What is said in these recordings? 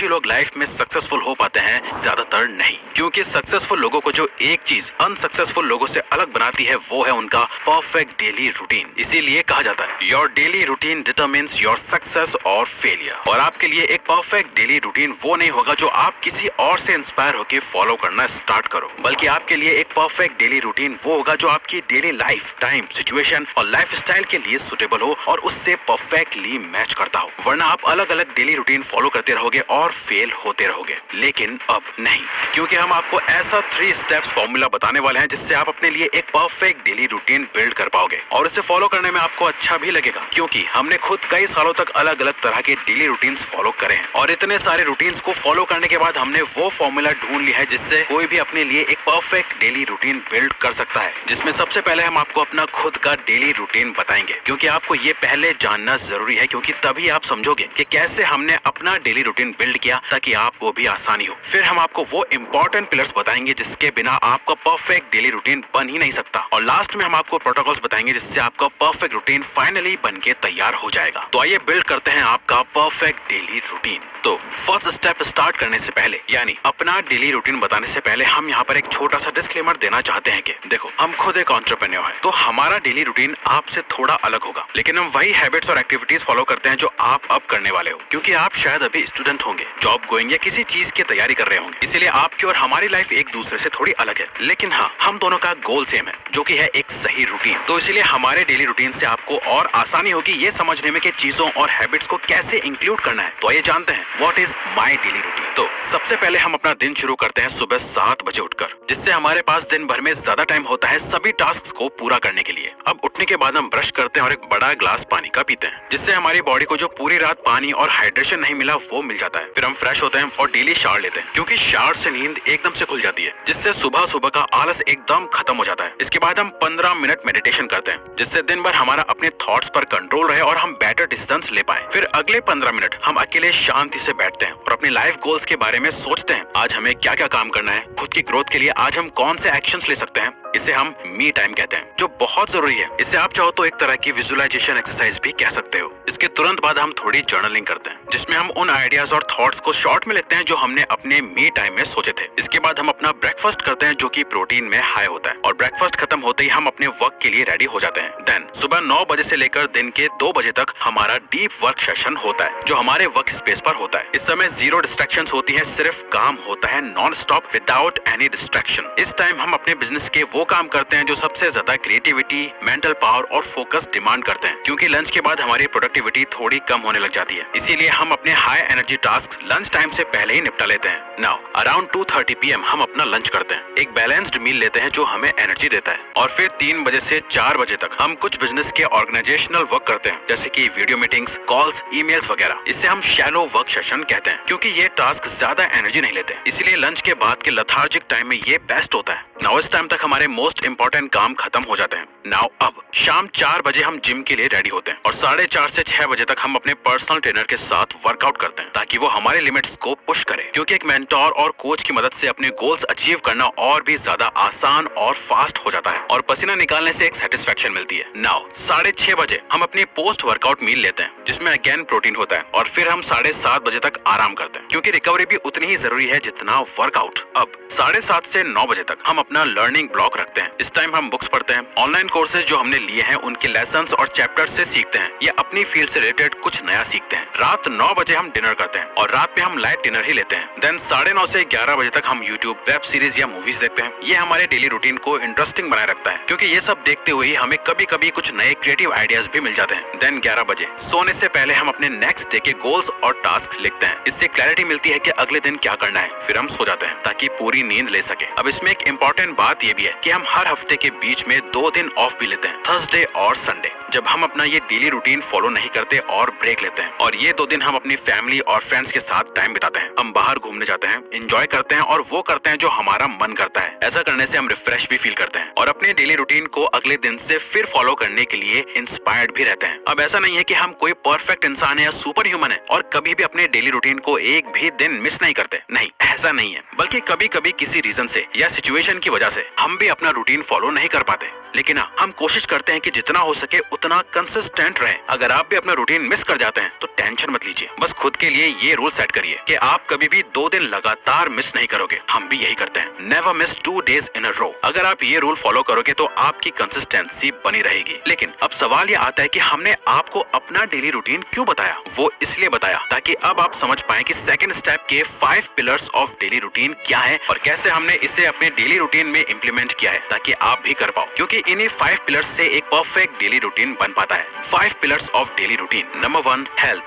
ही लोग लाइफ में सक्सेसफुल हो पाते हैं, ज्यादातर नहीं। क्योंकि सक्सेसफुल लोगों को जो एक चीज अनसक्सेसफुल लोगों से अलग बनाती है वो है उनका परफेक्ट डेली रूटीन। इसीलिए कहा जाता है your daily routine determines your success और फेलियर। और आपके लिए एक परफेक्ट डेली रूटीन वो नहीं होगा जो आप किसी और से इंस्पायर होकर फॉलो करना स्टार्ट करो, बल्कि आपके लिए एक परफेक्ट डेली रूटीन वो होगा जो आपकी डेली लाइफ, टाइम, सिचुएशन और लाइफ स्टाइल के लिए सुटेबल हो और उससे परफेक्टली मैच करता हो। वरना आप अलग अलग डेली रूटीन फॉलो करते रहोगे और फेल होते रहोगे। लेकिन अब नहीं, क्योंकि हम आपको ऐसा 3 स्टेप्स फॉर्मूला बताने वाले हैं जिससे आप अपने लिए एक परफेक्ट डेली रूटीन बिल्ड कर पाओगे और इसे फॉलो करने में आपको अच्छा भी लगेगा, क्योंकि हमने खुद कई सालों तक अलग अलग तरह के डेली रूटीन्स फॉलो करे हैं और इतने सारे रूटीन्स को फॉलो करने के बाद हमने वो फॉर्मूला ढूंढ लिया है जिससे कोई भी अपने लिए एक परफेक्ट डेली रूटीन बिल्ड कर सकता है। जिसमें सबसे पहले हम आपको अपना खुद का डेली रूटीन बताएंगे, क्योंकि आपको ये पहले जानना जरूरी है, क्योंकि तभी आप समझोगे कि कैसे हमने अपना डेली रूटीन बिल्ड किया ताकि आपको भी आसानी हो। फिर हम आपको वो इंपॉर्टेंट पिलर्स बताएंगे जिसके बिना आपका परफेक्ट डेली रूटीन बन ही नहीं सकता। और लास्ट में हम आपको प्रोटोकॉल्स बताएंगे जिससे आपका परफेक्ट रूटीन फाइनली बन के तैयार हो जाएगा। तो आइए बिल्ड करते हैं आपका परफेक्ट डेली रूटीन। तो फर्स्ट स्टेप स्टार्ट करने से पहले, यानी अपना डेली रूटीन बताने से पहले, हम यहाँ पर एक छोटा सा डिस्क्लेमर देना चाहते हैं कि देखो, हम खुद एक एंटरप्रेन्योर हैं, तो हमारा डेली रूटीन आपसे थोड़ा अलग होगा, लेकिन हम वही हैबिट्स और एक्टिविटीज फॉलो करते हैं जो आप अब करने वाले हो। क्योंकि आप शायद अभी स्टूडेंट होंगे, जॉब गोइंग या किसी चीज की तैयारी कर रहे होंगे, इसीलिए आपकी और हमारी लाइफ एक दूसरे से थोड़ी अलग है। लेकिन हाँ, हम दोनों का गोल सेम है, जो कि है एक सही रूटीन। तो इसीलिए हमारे डेली रूटीन से आपको और आसानी होगी ये समझने में कि चीजों और हैबिट्स को कैसे इंक्लूड करना है। तो आइए जानते हैं what is my daily routine. तो सबसे पहले हम अपना दिन शुरू करते हैं सुबह 7 बजे उठकर, जिससे हमारे पास दिन भर में ज्यादा टाइम होता है सभी टास्क को पूरा करने के लिए। अब उठने के बाद हम ब्रश करते हैं और एक बड़ा ग्लास पानी का पीते हैं, जिससे हमारी बॉडी को जो पूरी रात पानी और हाइड्रेशन नहीं मिला वो मिल जाता है। फिर हम फ्रेश होते हैं और डेली शावर लेते हैं, क्योंकि शावर से नींद एकदम से खुल जाती है, जिससे सुबह सुबह का आलस एकदम खत्म हो जाता है। इसके बाद हम 15 मिनट मेडिटेशन करते हैं, जिससे दिन भर हमारा अपने थॉट्स पर कंट्रोल रहे और हम बेटर डिसीजंस ले पाए। फिर अगले 15 मिनट हम अकेले शांति से बैठते हैं और अपने लाइफ गोल्स के बारे में सोचते हैं। आज हमें क्या क्या काम करना है, खुद की ग्रोथ के लिए आज हम कौन से एक्शंस ले सकते हैं। इसे हम मी टाइम कहते हैं, जो बहुत जरूरी है। इससे आप चाहो तो एक तरह की विजुअलाइजेशन एक्सरसाइज भी कह सकते हो। इसके तुरंत बाद हम थोड़ी जर्नलिंग करते हैं, जिसमें हम उन आइडियाज और थॉट्स को शॉर्ट में लिखते हैं जो हमने अपने मी टाइम में सोचे थे। इसके बाद हम अपना ब्रेकफास्ट करते हैं, जो कि प्रोटीन में हाई होता है, और ब्रेकफास्ट खत्म होते ही हम अपने वर्क के लिए रेडी हो जाते हैं। देन सुबह 9 बजे से लेकर दिन के 2 बजे तक हमारा डीप वर्क सेशन होता है, जो हमारे वर्क स्पेस पर होता है। इस समय 0 डिस्ट्रैक्शंस होती है, सिर्फ काम होता है non stop without any distraction. इस टाइम हम अपने बिजनेस के वो काम करते हैं जो सबसे ज्यादा क्रिएटिविटी, मेंटल पावर और फोकस डिमांड करते हैं, क्योंकि लंच के बाद हमारी प्रोडक्टिविटी थोड़ी कम होने लग जाती है। इसीलिए हम अपने high energy task lunch time से पहले ही निपटा लेते हैं। नाउ अराउंड 2:30 PM हम अपना लंच करते हैं, एक बैलेंस्ड मील लेते हैं जो हमें एनर्जी देता है, और फिर 3 बजे से 4 बजे तक हम कुछ बिजनेस के ऑर्गेनाइजेशनल वर्क करते हैं, जैसे कि वीडियो मीटिंग्स, कॉल्स, ईमेल्स वगैरह। इससे हम शैलो वर्क सेशन कहते हैं, क्योंकि ये टास्क ज्यादा एनर्जी नहीं लेते, इसलिए लंच के बाद के लेथार्जिक टाइम में ये बेस्ट होता है। नाउ इस टाइम तक हमारे मोस्ट इंपॉर्टेंट काम खत्म हो जाते हैं। नाउ अब शाम 4 बजे हम जिम के लिए रेडी होते हैं, और 4:30 से 6 बजे तक हम अपने पर्सनल ट्रेनर के साथ वर्कआउट करते हैं, ताकि वो हमारे लिमिट्स को पुश करे। क्योंकि एक मेंटोर और कोच की मदद से अपने गोल्स अचीव करना और भी ज्यादा आसान और फास्ट हो जाता है, और पसीना निकालने से एक सेटिस्फेक्शन मिलती है। नाउ 6:30 बजे हम अपनी पोस्ट वर्कआउट मील लेते हैं, जिसमें अगेन प्रोटीन होता है, और फिर हम 7:30 बजे तक आराम करते हैं, क्योंकि रिकवरी भी उतनी ही जरूरी है जितना वर्कआउट। अब 7:30 से 9 बजे तक हम अपना लर्निंग ब्लॉक रखते हैं। इस टाइम हम बुक्स पढ़ते हैं, ऑनलाइन कोर्सेज जो हमने लिए हैं उनके लेसन्स और चैप्टर्स से सीखते हैं, या अपनी फील्ड से रिलेटेड कुछ नया सीखते हैं। रात 9 बजे हम डिनर करते हैं, और रात में हम लाइट डिनर ही लेते हैं। देन 9:30 से 11 बजे तक हम यूट्यूब, वेब सीरीज या मूवीज देखते हैं। ये हमारे डेली रूटीन को इंटरेस्टिंग बनाए रखता है, क्योंकि ये सब देखते हुए हमें कभी कभी कुछ नए क्रिएटिव आइडियाज भी मिल जाते हैं। देन 11 बजे सोने से पहले हम अपने नेक्स्ट डे के गोल्स और टास्क लिखते हैं। इससे क्लैरिटी मिलती है कि अगले दिन क्या करना है। फिर हम सो जाते हैं ताकि पूरी नींद ले सके। अब इसमें एक इम्पोर्टेंट बात ये भी है कि हम हर हफ्ते के बीच में 2 दिन ऑफ भी लेते हैं, थर्सडे और संडे, जब हम अपना ये डेली रूटीन फॉलो नहीं करते और ब्रेक लेते हैं। और ये 2 दिन हम अपनी फैमिली और फ्रेंड्स के साथ टाइम बिताते हैं। हम बाहर घूमने जाते हैं, एंजॉय करते हैं और वो करते हैं जो हमारा मन करता है। ऐसा करने से हम रिफ्रेश भी फील करते हैं और अपने डेली रूटीन को अगले दिन से फिर फॉलो करने के लिए इंस्पायर्ड भी रहते हैं। अब ऐसा नहीं है कि हम कोई परफेक्ट इंसान है या सुपर ह्यूमन है और कभी भी अपने डेली रूटीन को एक भी दिन मिस नहीं करते। नहीं, ऐसा नहीं है, बल्कि कभी कभी किसी रीजन से या सिचुएशन की वजह से हम भी अपना रूटीन फॉलो नहीं कर पाते। लेकिन हाँ, हम कोशिश करते हैं कि जितना हो सके उतना कंसिस्टेंट रहे। अगर आप भी अपना रूटीन मिस कर जाते हैं तो टेंशन मत लीजिए, बस खुद के लिए ये रूल सेट करिए कि आप कभी भी 2 दिन लगातार मिस नहीं करोगे। हम भी यही करते हैं, never miss 2 days in a row। अगर आप ये रूल फॉलो करोगे तो आपकी कंसिस्टेंसी बनी रहेगी। लेकिन अब सवाल ये आता है कि हमने आपको अपना डेली रूटीन क्यों बताया? वो इसलिए बताया ताकि अब आप समझ पाएं कि सेकंड स्टेप के 5 पिलर्स ऑफ डेली रूटीन क्या है और कैसे हमने इसे अपने डेली रूटीन में इम्प्लीमेंट किया है ताकि आप भी कर पाओ, क्योंकि इन्हीं 5 पिलर्स से एक परफेक्ट डेली रूटीन बन पाता है। 5 pillars of daily routine. Number 1, health.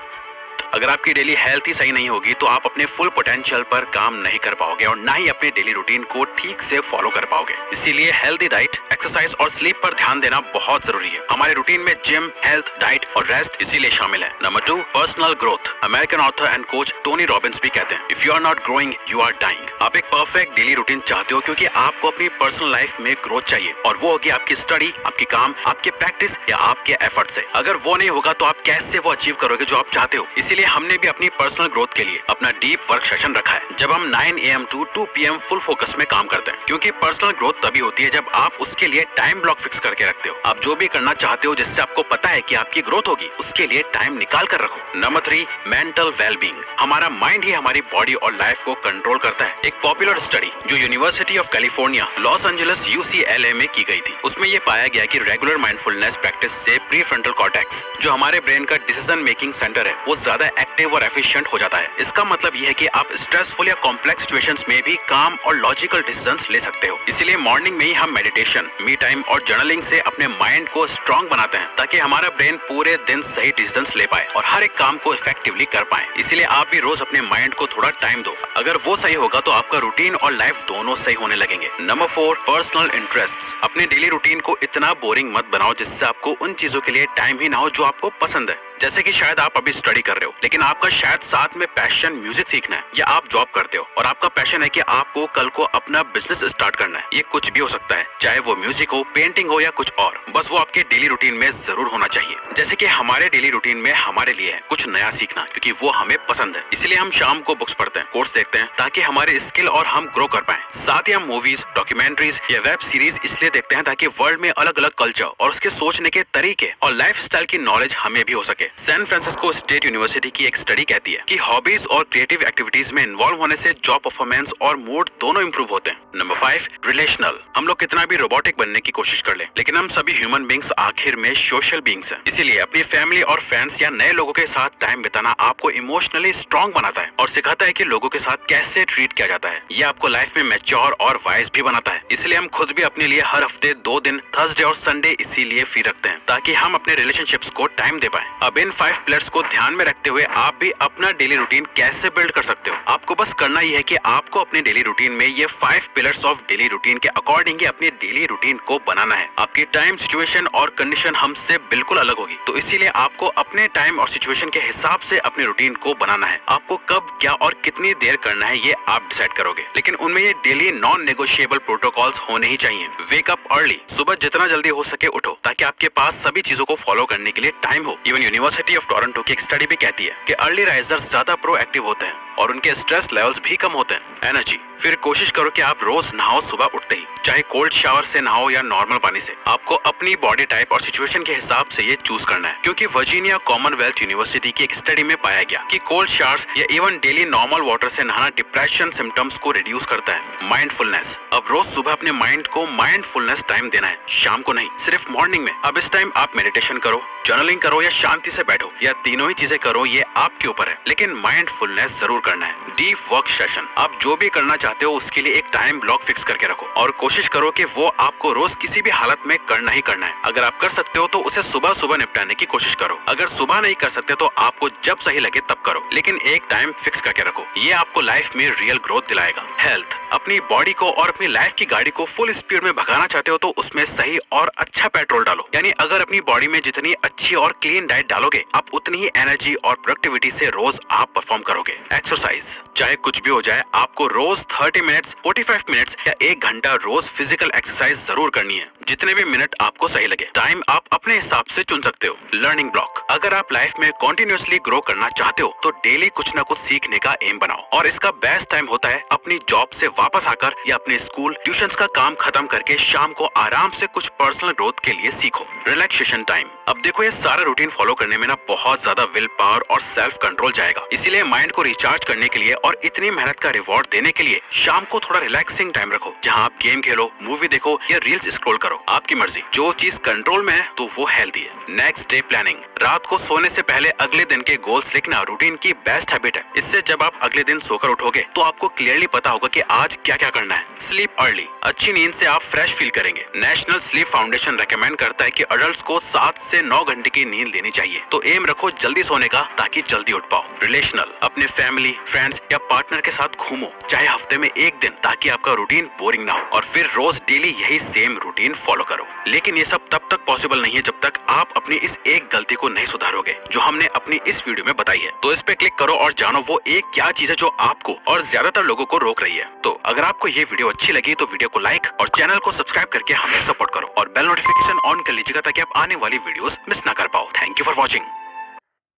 अगर आपकी डेली हेल्थ ही सही नहीं होगी तो आप अपने फुल पोटेंशियल पर काम नहीं कर पाओगे और ना ही अपने डेली रूटीन को ठीक से फॉलो कर पाओगे। इसीलिए हेल्दी डाइट, एक्सरसाइज और स्लीप पर ध्यान देना बहुत जरूरी है। हमारे रूटीन में जिम, हेल्थ, डाइट और रेस्ट इसीलिए शामिल है। Number 2, personal growth. American author and coach Tony Robbins भी कहते हैं, if you are not growing you are dying. आप एक परफेक्ट डेली रूटीन चाहते हो क्योंकि आपको अपनी पर्सनल लाइफ में ग्रोथ चाहिए और वो होगी आपकी स्टडी, आपकी काम, आपके प्रैक्टिस या आपके एफर्ट से। अगर वो नहीं होगा तो आप कैसे वो अचीव करोगे जो आप चाहते हो? इसीलिए हमने भी अपनी पर्सनल ग्रोथ के लिए अपना डीप वर्क सेशन रखा है, जब हम 9 AM to 2 PM full focus में काम करते हैं। क्योंकि पर्सनल ग्रोथ तभी होती है जब आप उसके लिए टाइम ब्लॉक फिक्स करके रखते हो। आप जो भी करना चाहते हो जिससे आपको पता है कि आपकी ग्रोथ होगी, उसके लिए टाइम निकाल कर रखो। Number 3, mental wellbeing. हमारा माइंड ही हमारी बॉडी और लाइफ को कंट्रोल करता है। एक पॉपुलर स्टडी जो university of California, Los Angeles UCLA में की गई थी, उसमें ये पाया गया कि रेगुलर माइंडफुलनेस प्रैक्टिस से प्रीफ्रंटल कॉर्टेक्स, जो हमारे ब्रेन का डिसीजन मेकिंग सेंटर है, वो ज्यादा एक्टिव और एफिशिएंट हो जाता है। इसका मतलब ये है कि आप स्ट्रेसफुल या कॉम्प्लेक्स सिचुएशंस में भी काम और लॉजिकल डिसीजंस ले सकते हो। इसीलिए मॉर्निंग में ही हम मेडिटेशन, मी टाइम और जर्नलिंग से अपने माइंड को स्ट्रांग बनाते हैं ताकि हमारा ब्रेन पूरे दिन सही डिसीजंस ले पाए और हर एक काम को इफेक्टिवली कर पाए। इसीलिए आप भी रोज अपने माइंड को थोड़ा टाइम दो। अगर वो सही होगा तो आपका रूटीन और लाइफ दोनों सही होने लगेंगे। Number 4, personal interest. अपने डेली रूटीन को इतना बोरिंग मत बनाओ जिससे आपको उन चीजों के लिए टाइम ही ना हो जो आपको पसंद है। जैसे कि शायद आप अभी स्टडी कर रहे हो लेकिन आपका शायद साथ में पैशन म्यूजिक सीखना है, या आप जॉब करते हो और आपका पैशन है कि आपको कल को अपना बिजनेस स्टार्ट करना है। ये कुछ भी हो सकता है, चाहे वो म्यूजिक हो, पेंटिंग हो या कुछ और, बस वो आपके डेली रूटीन में जरूर होना चाहिए। जैसे कि हमारे डेली रूटीन में हमारे लिए है कुछ नया सीखना, क्योंकि वो हमें पसंद है। इसलिए हम शाम को बुक्स पढ़ते हैं, कोर्स देखते हैं ताकि हमारे स्किल और हम ग्रो कर पाए। साथ ही हम मूवीज, डॉक्यूमेंट्रीज या वेब सीरीज इसलिए देखते हैं ताकि वर्ल्ड में अलग अलग कल्चर और उसके सोचने के तरीके और लाइफ स्टाइल की नॉलेज हमें भी हो सके। सैन फ्रांसिस्को स्टेट यूनिवर्सिटी की एक स्टडी कहती है कि हॉबीज और क्रिएटिव एक्टिविटीज में इन्वॉल्व होने से जॉब परफॉर्मेंस और मूड दोनों इंप्रूव होते हैं। Number 5, relational. हम लोग कितना भी रोबोटिक बनने की कोशिश कर ले, लेकिन हम सभी ह्यूमन बींग्स आखिर में सोशल बींग्स हैं। इसीलिए अपनी फैमिली और फ्रेंड्स या नए लोगों के साथ टाइम बिताना आपको इमोशनली स्ट्रॉन्ग बनाता है और सिखाता है कि लोगों के साथ कैसे ट्रीट किया जाता है। ये आपको लाइफ में मैच्योर और वाइज भी बनाता है। इसलिए हम खुद भी अपने लिए हर हफ्ते 2 दिन, थर्सडे और संडे इसीलिए फ्री रखते हैं ताकि हम अपने रिलेशनशिप्स को टाइम दे पाए। अब इन 5 पिलर्स को ध्यान में रखते हुए आप भी अपना डेली रूटीन कैसे बिल्ड कर सकते हो? आपको बस करना ही है कि आपको अपने डेली रूटीन में ये 5 पिलर्स ऑफ डेली रूटीन के अकॉर्डिंग ही अपने डेली रूटीन को बनाना है। आपकी टाइम, सिचुएशन और कंडीशन हमसे बिल्कुल अलग होगी, तो इसीलिए आपको अपने टाइम और सिचुएशन के हिसाब से अपने रूटीन को बनाना है। आपको कब, क्या और कितनी देर करना है ये आप डिसाइड करोगे, लेकिन उनमें ये डेली नॉन नेगोशिएबल प्रोटोकॉल्स होने ही चाहिए। वेक अप अर्ली, सुबह जितना जल्दी हो सके उठो ताकि आपके पास सभी चीजों को फॉलो करने के लिए टाइम हो। इवन यूनिवर्सिटी ऑफ टोरंटो की एक स्टडी भी कहती है कि अर्ली राइजर्स ज्यादा प्रोएक्टिव होते हैं और उनके स्ट्रेस लेवल्स भी कम होते हैं। एनर्जी, फिर कोशिश करो कि आप रोज नहाओ सुबह उठते ही, चाहे कोल्ड शावर से नहाओ या नॉर्मल पानी से। आपको अपनी बॉडी टाइप और सिचुएशन के हिसाब से ये चूज करना है, क्योंकि वर्जीनिया कॉमनवेल्थ यूनिवर्सिटी की एक स्टडी में पाया गया कि कोल्ड शावर्स या इवन डेली नॉर्मल वाटर से नहाना डिप्रेशन सिम्टम्स को रिड्यूस करता है। माइंडफुलनेस, अब रोज सुबह अपने माइंड को माइंडफुलनेस टाइम देना है, शाम को नहीं, सिर्फ मॉर्निंग में। अब इस टाइम आप मेडिटेशन करो, जर्नलिंग करो या शांति से बैठो, या तीनों ही चीजें करो, ये आपके ऊपर है, लेकिन माइंडफुलनेस जरूर करना है। डीप वर्क सेशन, आप जो भी करना चाहते हो उसके लिए एक टाइम ब्लॉक फिक्स करके रखो और कोशिश करो कि वो आपको रोज किसी भी हालत में करना ही करना है। अगर आप कर सकते हो तो उसे सुबह सुबह निपटाने की कोशिश करो। अगर सुबह नहीं कर सकते तो आपको जब सही लगे तब करो, लेकिन एक टाइम फिक्स करके रखो। ये आपको लाइफ में रियल ग्रोथ दिलाएगा। हेल्थ, अपनी बॉडी को और अपनी लाइफ की गाड़ी को फुल स्पीड में भगाना चाहते हो तो उसमें सही और अच्छा पेट्रोल डालो। यानी अगर अपनी बॉडी में जितनी अच्छी और क्लीन डाइट डालोगे, आप उतनी ही एनर्जी और प्रोडक्टिविटी से रोज आप परफॉर्म करोगे। एक्सरसाइज, चाहे कुछ भी हो जाए, आपको रोज 30 मिनट्स, 45 मिनट्स या 1 घंटा रोज फिजिकल एक्सरसाइज जरूर करनी है, जितने भी मिनट आपको सही लगे। टाइम आप अपने हिसाब से चुन सकते हो। लर्निंग ब्लॉक, अगर आप लाइफ में कॉन्टिन्यूसली ग्रो करना चाहते हो तो डेली कुछ न कुछ सीखने का एम बनाओ, और इसका बेस्ट टाइम होता है अपनी जॉब से वापस आकर या अपने स्कूल ट्यूशंस का काम खत्म करके शाम को आराम से कुछ पर्सनल ग्रोथ के लिए सीखो। रिलैक्सेशन टाइम, अब देखो ये सारा रूटीन फॉलो करने में ना बहुत ज्यादा विल पावर और सेल्फ कंट्रोल जाएगा, इसीलिए माइंड को रिचार्ज करने के लिए और इतनी मेहनत का रिवॉर्ड देने के लिए शाम को थोड़ा रिलैक्सिंग टाइम रखो, जहां आप गेम खेलो, मूवी देखो या रील्स स्क्रॉल करो, आपकी मर्जी। जो चीज कंट्रोल में है तो वो हेल्दी है। नेक्स्ट डे प्लानिंग, रात को सोने से पहले अगले दिन के गोल्स लिखना रूटीन की बेस्ट हैबिट है। इससे जब आप अगले दिन सोकर उठोगे तो आपको क्लियरली पता होगा कि आज क्या क्या करना है। स्लीप अर्ली, अच्छी नींद से आप फ्रेश फील करेंगे। नेशनल स्लीप फाउंडेशन रेकमेंड करता है कि अडल्ट्स को 7 से 9 घंटे की नींद लेनी चाहिए, तो एम रखो जल्दी सोने का ताकि जल्दी उठ पाओ। रिलेशनल, अपने फैमिली, फ्रेंड्स या पार्टनर के साथ घूमो, चाहे हफ्ते में 1 दिन, ताकि आपका रूटीन बोरिंग ना हो, और फिर रोज डेली यही सेम रूटीन फॉलो करो। लेकिन ये सब तब तक पॉसिबल नहीं है जब तक आप अपनी इस एक गलती को नहीं सुधारोगे जो हमने अपनी इस वीडियो में बताई है। तो इस पे क्लिक करो और जानो वो एक क्या चीज है जो आपको और ज्यादातर लोगों को रोक रही है। तो अगर आपको ये वीडियो अच्छी लगी तो वीडियो को लाइक और चैनल को सब्सक्राइब करके हमें सपोर्ट करो, और बेल नोटिफिकेशन ऑन कर लीजिएगा ताकि आप आने वाली वीडियोस मिस ना कर पाओ। Thank you for watching.